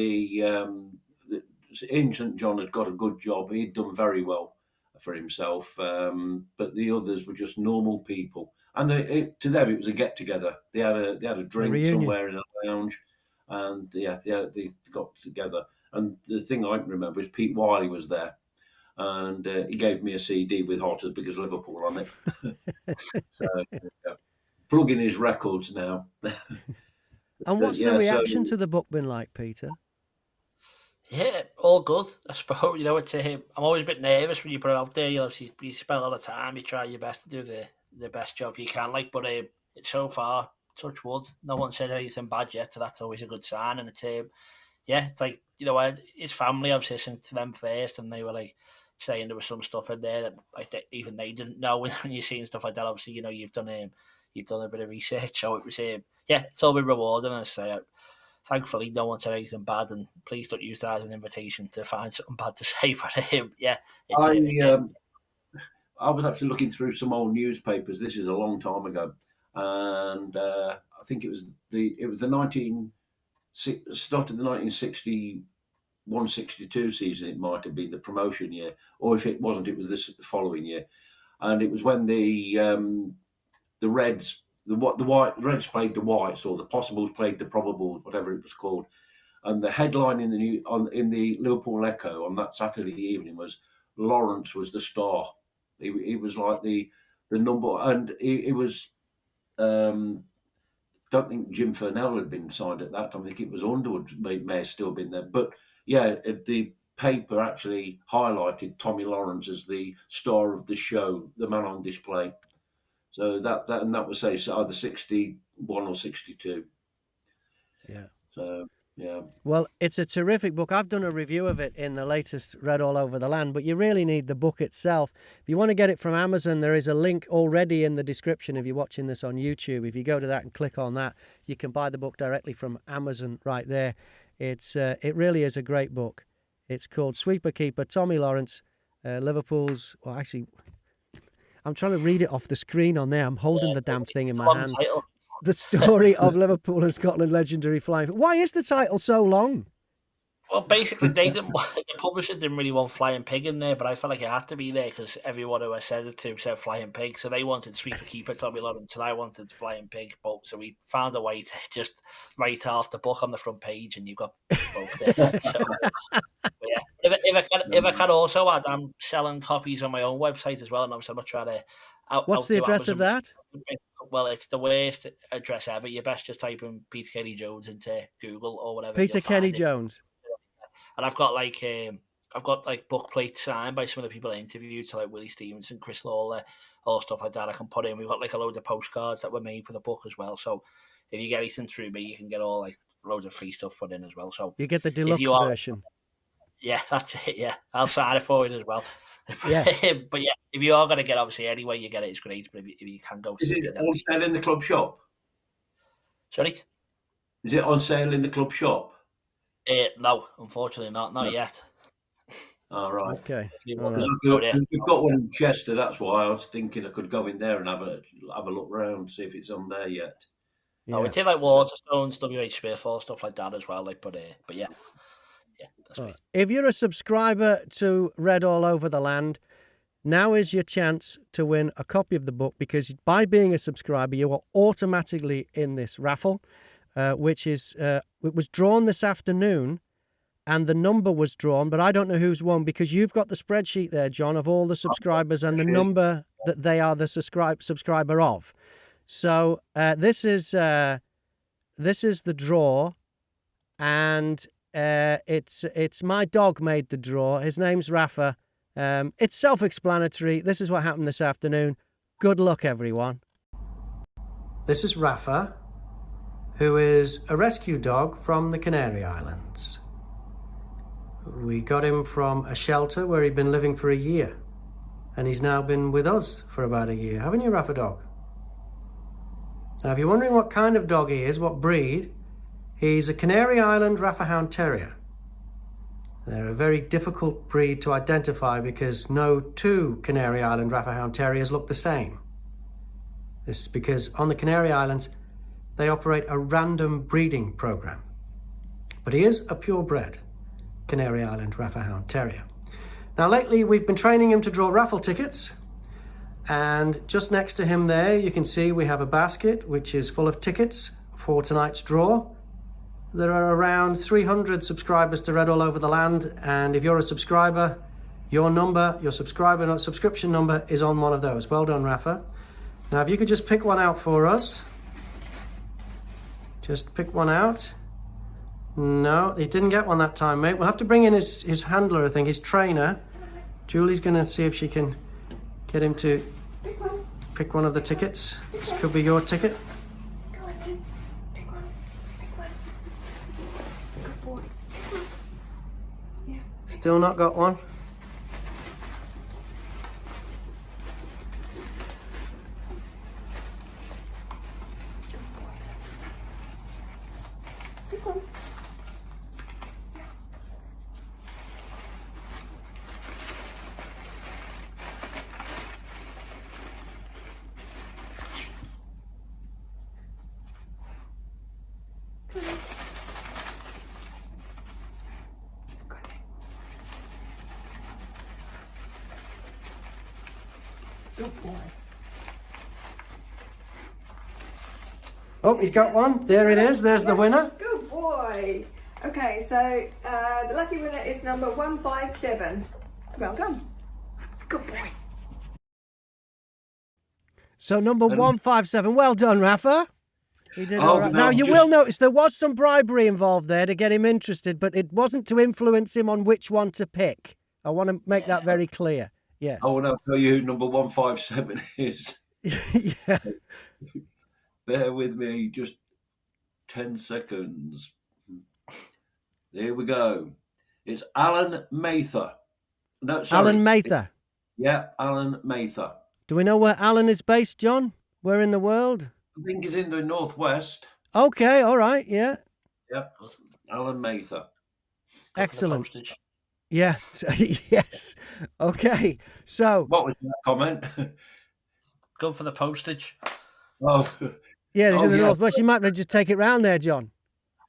Ian St John had got a good job. He'd done very well for himself, but the others were just normal people. And to them, it was a get together. They had a drink somewhere in a lounge, and they got together. And the thing I can remember is Pete Wiley was there, and he gave me a CD with Heart as Big as Liverpool on it. So plugging his records now. And what's the reaction to the book been like, Peter? Yeah, all good. I suppose, it's I'm always a bit nervous when you put it out there. You spend a lot of time, you try your best to do the best job you can, but it's so far, touch wood, no one said anything bad yet, so that's always a good sign. And it's it's like, his family, I was listening to them first, and they were like saying there was some stuff in there that even they didn't know. When you're seeing stuff like that, obviously, you've done a bit of research, so it was it's all been rewarding. And I thankfully no one said anything bad, and please don't use that as an invitation to find something bad to say. But I was actually looking through some old newspapers. This is a long time ago, and I think it was the 1961-62 season. It might have been the promotion year, or if it wasn't, it was this following year. And it was when the Reds, the Reds played the Whites, or the Possibles played the Probables, whatever it was called. And the headline in the Liverpool Echo on that Saturday evening was Lawrence was the star. He was like the number, and it was. Don't think Jim Furnell had been signed at that time. I think it was Underwood may have still been there. But the paper actually highlighted Tommy Lawrence as the star of the show, the man on display. So that was either 61 or 62. Yeah. So yeah. Well, it's a terrific book. I've done a review of it in the latest Read All Over the Land, but you really need the book itself. If you want to get it from Amazon, there is a link already in the description if you're watching this on YouTube. If you go to that and click on that, you can buy the book directly from Amazon right there. It really is a great book. It's called Sweeper Keeper, Tommy Lawrence, Liverpool's... Well, actually, I'm trying to read it off the screen on there. I'm holding the damn thing in my hand. Title. The story of Liverpool and Scotland legendary flying. Why is the title so long? Well, basically, the publishers didn't really want Flying Pig in there, but I felt like it had to be there because everyone who I said it to said Flying Pig, so they wanted Sweeper Keeper, Tommy Lawrence, and I wanted Flying Pig, both. So we found a way to just write half the book on the front page, and you've got both there. So, if I can also add, I'm selling copies on my own website as well, and obviously I'm not trying to. What's the address of that? Well, it's the worst address ever. You best just type in Peter Kenny Jones into Google or whatever. Peter Kenny Jones. And I've got book plates signed by some of the people I interviewed, so like Willie Stevenson, Chris Lawler, all stuff like that I can put in. We've got like a load of postcards that were made for the book as well. So if you get anything through me, you can get all like loads of free stuff put in as well. So you get the deluxe version. Yeah, that's it. Yeah, I'll sign it for it as well. Yeah. But yeah, if you are going to get, obviously, any way you get it is great. But if you can go, is it on sale in the club shop? Sorry, is it on sale in the club shop? No, unfortunately not yet. All right. Okay. We've got one in Chester. That's why I was thinking I could go in there and have a look around, see if it's on there yet. Yeah. Oh, it's in like Waterstones, WH Smith, all stuff like that as well. But yeah. Yeah, that's right. If you're a subscriber to Read All Over the Land, now is your chance to win a copy of the book, because by being a subscriber, you are automatically in this raffle, which is it was drawn this afternoon, and the number was drawn, but I don't know who's won, because you've got the spreadsheet there, John, of all the subscribers and the number that they are the subscriber of. So this is the draw, and it's my dog made the draw. His name's Rafa. It's self-explanatory. This is what happened this afternoon. Good luck, everyone. This is Rafa, who is a rescue dog from the Canary Islands. We got him from a shelter where he'd been living for a year, and he's now been with us for about a year. Haven't you, Rafa dog? Now, if you're wondering what kind of dog he is, what breed, he's a Canary Island Rafa Hound Terrier. They're a very difficult breed to identify because no two Canary Island Rafa Hound Terriers look the same. This is because on the Canary Islands, they operate a random breeding program. But he is a purebred Canary Island Rafa Hound Terrier. Now, lately, we've been training him to draw raffle tickets. And just next to him there, you can see we have a basket which is full of tickets for tonight's draw. there are around 300 subscribers to Read All Over the Land, and if you're a subscriber, your subscription number is on one of those. Well done, Rafa. Now, if you could just pick one out for us. Just pick one out. No, he didn't get one that time, mate. We'll have to bring in his handler, I think, his trainer. Julie's going to see if she can get him to pick one of the tickets. This could be your ticket. Go on then. Pick one. Pick one. Good boy. Yeah. Still not got one. Pick one. Good boy. Oh, he's got one. There it is. There's the winner. Good boy. Okay, so the lucky winner is number 157. Well done. Good boy. So number 157. Well done, Rafa. He did all right. no, Now, you just- will notice there was some bribery involved there to get him interested, but it wasn't to influence him on which one to pick. I want to make that very clear. Yes. I want to tell you who number 157 is. Yeah. Bear with me just 10 seconds. There we go. It's Alan Mather. No, sorry. Alan Mather. Yeah, Alan Mather. Do we know where Alan is based, John? Where in the world? I think he's in the northwest. Okay, all right, yeah. Yep, Alan Mather. Excellent. Postage. Yeah, yes. Okay, so, What was that comment? Go for the postage. Oh, yeah, this is in the yeah. Northwest. You might want to just take it round there, John.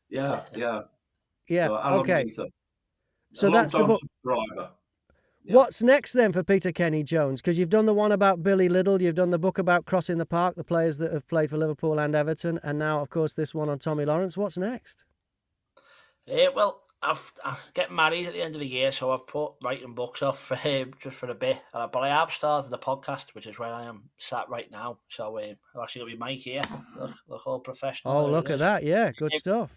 yeah. Yeah, So Alan okay. Mather. So A that's the long-time book. subscriber. Yeah. What's next then for Peter Kenny Jones? Because you've done the one about Billy Liddell, you've done the book about Crossing the Park, the players that have played for Liverpool and Everton, and now, of course, this one on Tommy Lawrence. What's next? Well, I get married at the end of the year, so I've put writing books off for him just for a bit. But I have started a podcast, which is where I am sat right now. So I've actually got my mic here. Look all professional. Oh, there look it at is. that. Yeah, good stuff.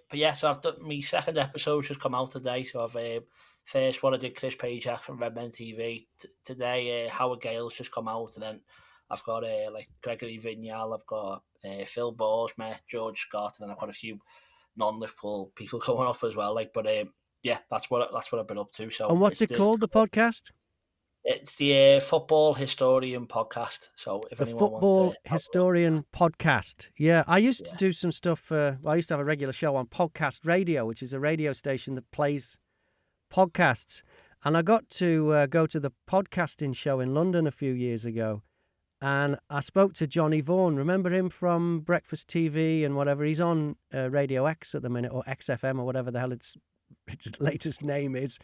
But yeah, so I've done my second episode just come out today. So I've first one I did Chris Pajak from Redmen TV. Today Howard Gale's just come out, and then I've got like Gregory Vignal, I've got Phil Borsmet, George Scott, and then I've got a few non-Liverpool people coming up as well. Like, but yeah, that's what I've been up to. So And what's it called, the podcast? It's the Football Historian Podcast. So if The anyone Football wants to, Historian Podcast. Yeah, I used to do some stuff. I used to have a regular show on Podcast Radio, which is a radio station that plays podcasts. And I got to go to the podcasting show in London a few years ago. And I spoke to Johnny Vaughan. Remember him from Breakfast TV and whatever? He's on Radio X at the minute, or XFM, or whatever the hell its latest name is.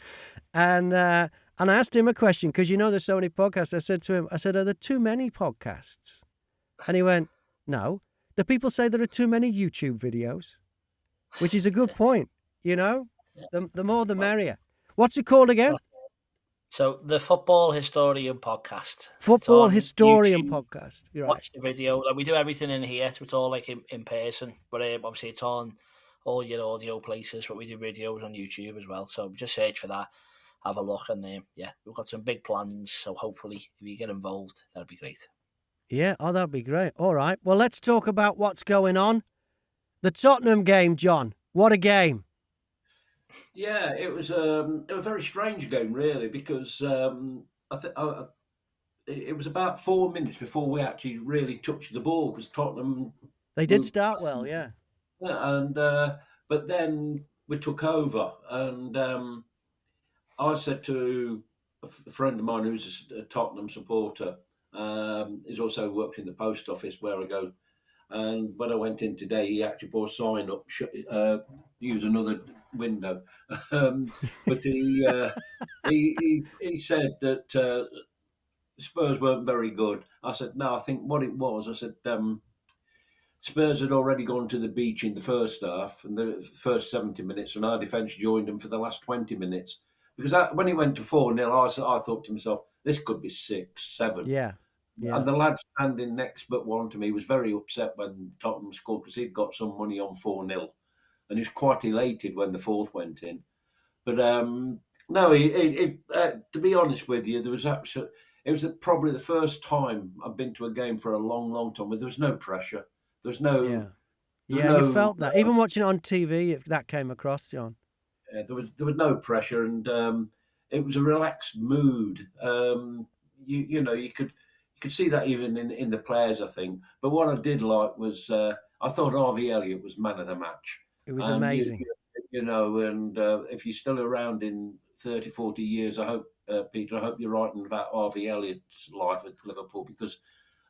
And I asked him a question, because you know there's so many podcasts. I said to him, are there too many podcasts? And he went, no. The people say there are too many YouTube videos, which is a good point, you know? The more the merrier. What's it called again? so the Football Historian Podcast. It's Football on Historian YouTube. Podcast. You're right. Watch the video. Like, we do everything in here, so it's all like in person. But obviously, it's on all your audio places. But we do videos on YouTube as well. So just search for that, have a look, and yeah, we've got some big plans. So hopefully, if you get involved, that'd be great. Yeah, oh, that'd be great. All right. Well, let's talk about what's going on. The Tottenham game, John. What a game. Yeah, it was a very strange game, really, because it was about 4 minutes before we actually really touched the ball, because Tottenham. They did start well, yeah. And but then we took over, and I said to a friend of mine who's a Tottenham supporter, he's also worked in the post office where I go. And when I went in today, he actually put a sign up, use another window. But he said that Spurs weren't very good. I said, no, I think what it was, I said, Spurs had already gone to the beach in the first half and the first 70 minutes, and our defence joined them for the last 20 minutes. Because when it went to 4-0, I thought to myself, this could be 6, 7. Yeah. And the lad standing next but one to me was very upset when Tottenham scored because he'd got some money on 4-0. And he was quite elated when the fourth went in. But no, to be honest with you, it was probably the first time I've been to a game for a long, long time where there was no pressure. There's no... Yeah, you felt that. Even watching it on TV, that came across, John. There was no pressure, and it was a relaxed mood. You could see that even in the players, I think. But what I did like was I thought Harvey Elliott was man of the match. It was amazing. And if you're still around in 30, 40 years, I hope, Peter, I hope you're writing about Harvey Elliott's life at Liverpool, because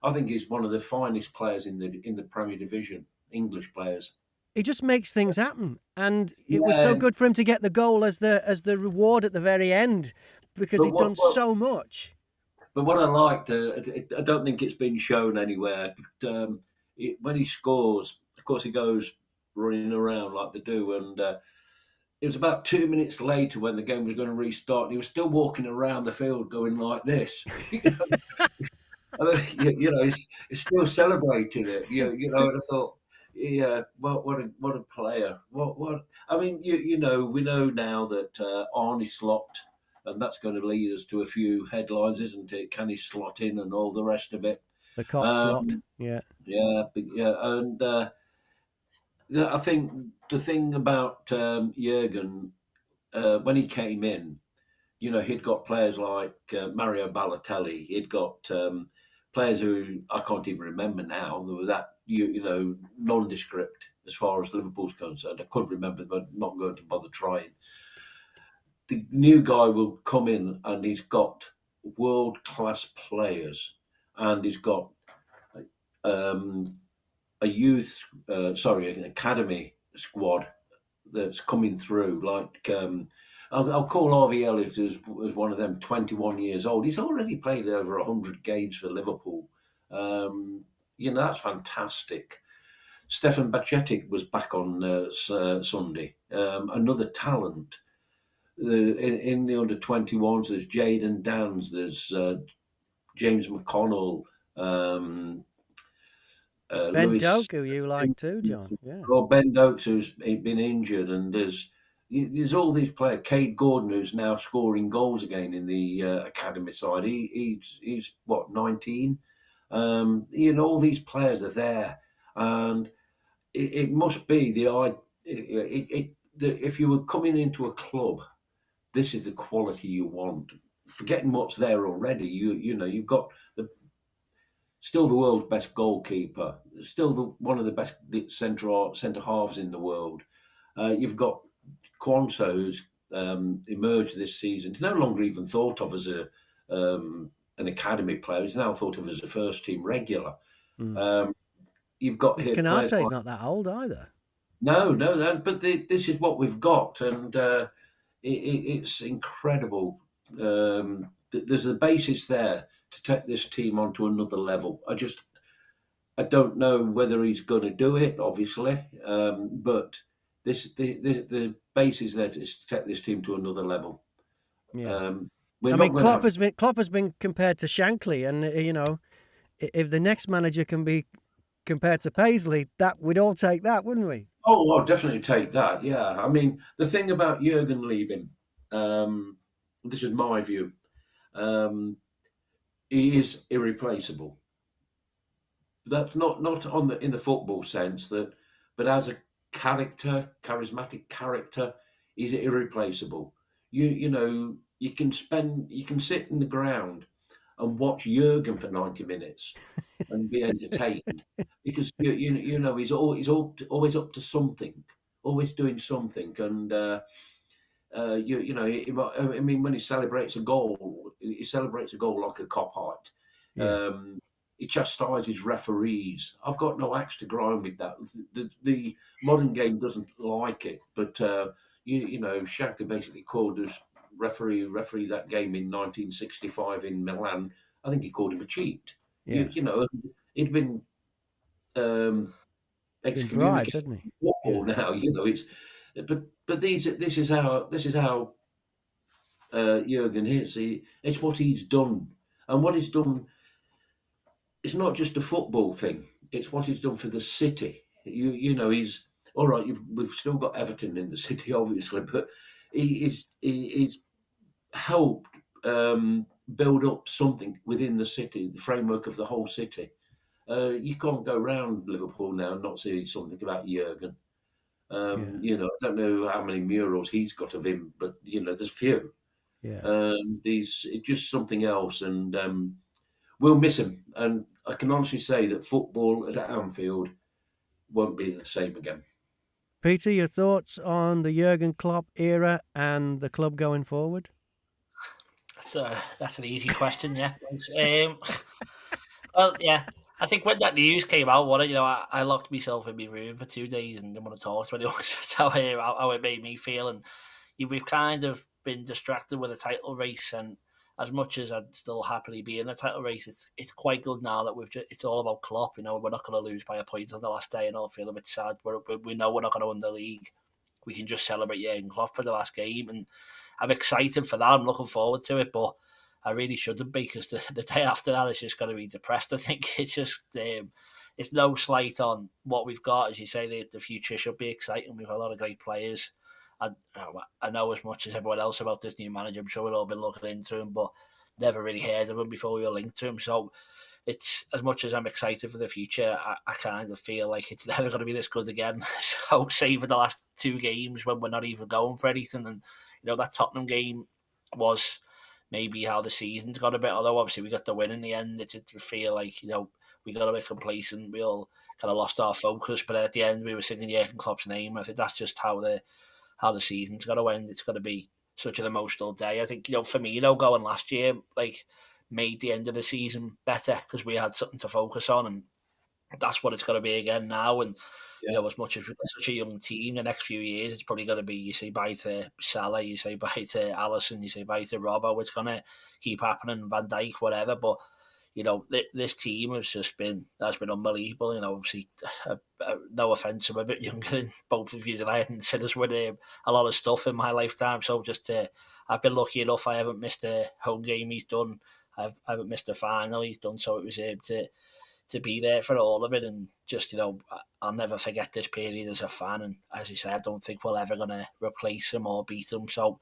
I think he's one of the finest players in the Premier Division, English players. He just makes things happen, and it was so good for him to get the goal as the reward at the very end, because he'd done so much. But what I liked, I don't think it's been shown anywhere, but when he scores, of course, he goes running around like they do, and it was about 2 minutes later when the game was going to restart, and he was still walking around the field going like this. He's still celebrating it. And I thought, yeah, what a player. What I mean, we know now that Arnie Slot, and that's going to lead us to a few headlines, isn't it? Can he slot in and all the rest of it? The cop slot, yeah. Yeah, and I think the thing about Jurgen, when he came in, he'd got players like Mario Balotelli. He'd got players who I can't even remember now. They were that nondescript as far as Liverpool's concerned. I couldn't remember, but I'm not going to bother trying. The new guy will come in and he's got world-class players, and he's got an academy squad that's coming through. Like I'll call Harvey Elliott as one of them. 21 years old. He's already played over 100 games for Liverpool. That's fantastic. Stefan Bajcetic was back on Sunday. Another talent. In the under-21s, there's Jayden Downs, there's James McConnell, Ben Doak, who you like too, John. Yeah. Well, Ben Doak, who's been injured, and there's all these players. Cade Gordon, who's now scoring goals again in the academy side. He's what, 19? All these players are there, and it must be if you were coming into a club, this is the quality you want. Forgetting what's there already, you've got still the world's best goalkeeper, still one of the best centre halves in the world. You've got Quansah, who's emerged this season. He's no longer even thought of as an academy player. He's now thought of as a first team regular. You've got here. Canate's not that old either. No, but this is what we've got, and it's incredible. There's the basis there to take this team onto another level. I don't know whether he's going to do it, obviously, but the basis there to take this team to another level. Yeah. Klopp has been compared to Shankly, and if the next manager can be compared to Paisley, that we'd all take that, wouldn't we? Oh, I'll definitely take that. Yeah, I mean, the thing about Jurgen leaving, this is my view. He is irreplaceable. That's not in the football sense, but as a charismatic character, he's irreplaceable. You can sit in the ground and watch Jurgen for 90 minutes and be entertained because he's always up to something, always doing something, and when he celebrates a goal like a cop-out. Yeah. He chastises referees. I've got no axe to grind with that. The modern game doesn't like it, but Shankly basically called us referee that game in 1965 in Milan. I think he called him a cheat. Yeah. He'd been Been bribed, didn't excommunicated he? football now. It's but this is how Jurgen is. It's what he's done, and what he's done. It's not just a football thing. It's what he's done for the city. He's all right. We've still got Everton in the city, obviously, but he's helped build up something within the city, the framework of the whole city. You can't go around Liverpool now and not see something about Jurgen. I don't know how many murals he's got of him, but there's few. Yeah. He's just something else, and we'll miss him. And I can honestly say that football at Anfield won't be the same again. Peter, your thoughts on the Jurgen Klopp era and the club going forward? That's an easy question, yeah. Well, yeah. I think when that news came out, I locked myself in my room for 2 days and didn't want to talk to anyone. That's how it made me feel. And we've kind of been distracted with the title race, and as much as I'd still happily be in the title race, it's quite good now that it's all about Klopp. We're not going to lose by a point on the last day, and I'll feel a bit sad. We know we're not going to win the league. We can just celebrate Jurgen Klopp for the last game, and I'm excited for that. I'm looking forward to it, but I really shouldn't be, because the day after that is just going to be depressed. I think it's just it's no slight on what we've got. As you say, the future should be exciting. We've got a lot of great players. I know as much as everyone else about this new manager. I'm sure we've all been looking into him, but never really heard of him before we were linked to him. So it's, as much as I'm excited for the future, I kind of feel like it's never going to be this good again. So save for the last 2 games when we're not even going for anything. And that Tottenham game was maybe how the season's got a bit, although obviously we got the win in the end. It did feel like, we got a bit complacent. We all kind of lost our focus, but at the end we were singing Jurgen Klopp's name. I think that's just how the season's got to end. It's got to be such an emotional day. I think, Firmino going last year, made the end of the season better because we had something to focus on, and that's what it's got to be again now. And as much as we've got such a young team, the next few years it's probably going to be, you say bye to Salah, you say bye to Alisson, you say bye to Robbo. It's going to keep happening, Van Dijk, whatever. But this team has been unbelievable. Obviously, no offence, I'm a bit younger than both of you, and I hadn't said us with a lot of stuff in my lifetime. So I've been lucky enough. I haven't missed a home game he's done. I haven't missed a final he's done. So it was to be there for all of it, and just I'll never forget this period as a fan. And as you say, I don't think we're ever going to replace him or beat him. So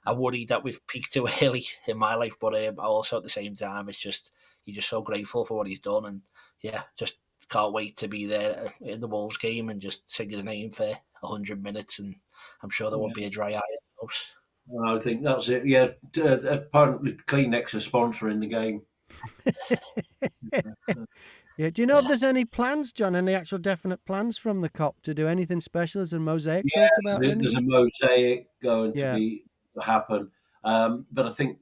I worry that we've peaked too early in my life, but also at the same time, it's just, you're just so grateful for what he's done, and just can't wait to be there in the Wolves game and just sing his name for 100 minutes, and I'm sure there won't be a dry eye in the house. I think that's it. Yeah, apparently Kleenex are sponsoring the game. Yeah. Do you know if there's any plans, John? Any actual definite plans from the COP to do anything special? Is a mosaic talked about? There's a mosaic going to happen, but I think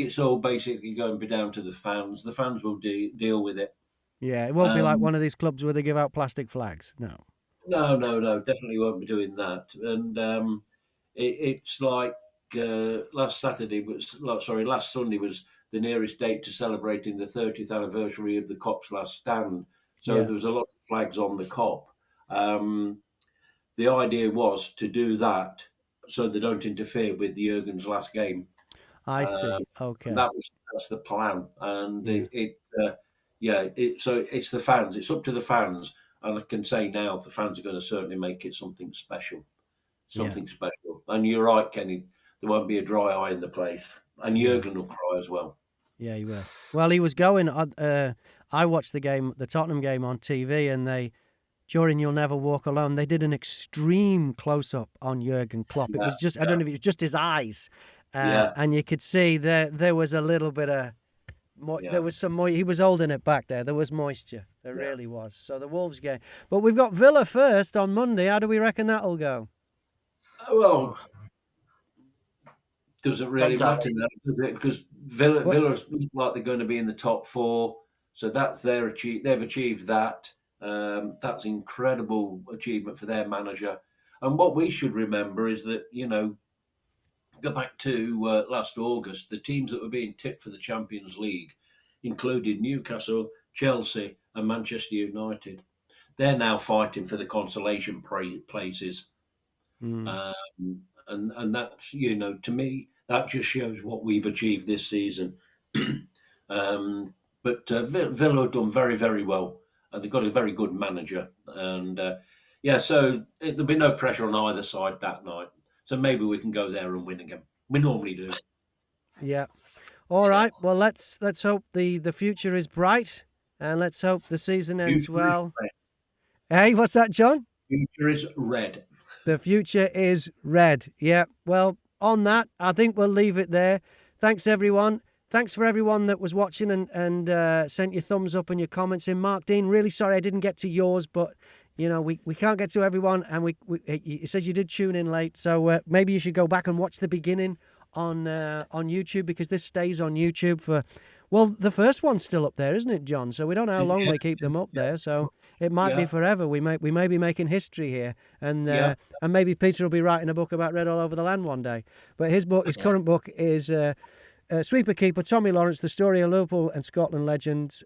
it's all basically going to be down to the fans. The fans will deal with it. Yeah, it won't be like one of these clubs where they give out plastic flags. No. No, definitely won't be doing that. And it's like last Sunday was the nearest date to celebrating the 30th anniversary of the COP's last stand. So there was a lot of flags on the COP. The idea was to do that so they don't interfere with Jurgen's last game. I see. Okay. That's the plan. And so it's the fans. It's up to the fans. And I can say now the fans are going to certainly make it something special. Special. And you're right, Kenny. There won't be a dry eye in the place. And Jurgen will cry as well. Yeah, he will. Well, he was going. I watched the Tottenham game on TV, and during You'll Never Walk Alone, they did an extreme close-up on Jurgen Klopp. It was just, I don't know if it was just his eyes. And you could see there was a little bit of, there was some he was holding it back there. There was moisture. There really was. So the Wolves game. But we've got Villa first on Monday. How do we reckon that'll go? Well, doesn't really matter now, does it? Because Villa look like they're going to be in the top 4. So that's they've achieved that. That's incredible achievement for their manager. And what we should remember is that, go back to last August, the teams that were being tipped for the Champions League included Newcastle, Chelsea and Manchester United. they're now fighting for the consolation places. And that's, to me, that just shows what we've achieved this season. But Villa have done very, very well. They've got a very good manager. And so there'll be no pressure on either side that night. So maybe we can go there and win again. We normally do. Yeah. All right. Well, let's hope the future is bright, and let's hope the season ends well. Hey, what's that, John? Future is red. The future is red. Yeah. Well, on that, I think we'll leave it there. Thanks, everyone. Thanks for everyone that was watching and sent your thumbs up and your comments in. Mark Dean, really sorry I didn't get to yours, but we can't get to everyone, and it says you did tune in late, so maybe you should go back and watch the beginning on YouTube, because this stays on YouTube for, well, the first one's still up there, isn't it, John? So we don't know how long they keep them up there, so it might be forever. We may be making history here, and maybe Peter will be writing a book about Red All Over the Land one day. But his current book is Sweeper Keeper, Tommy Lawrence, the story of Liverpool and Scotland legends,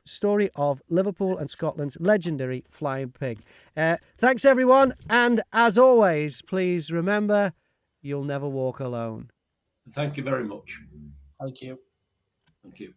story of Liverpool and Scotland's legendary flying pig. Thanks, everyone, and as always, please remember, you'll never walk alone. Thank you very much. Thank you. Thank you.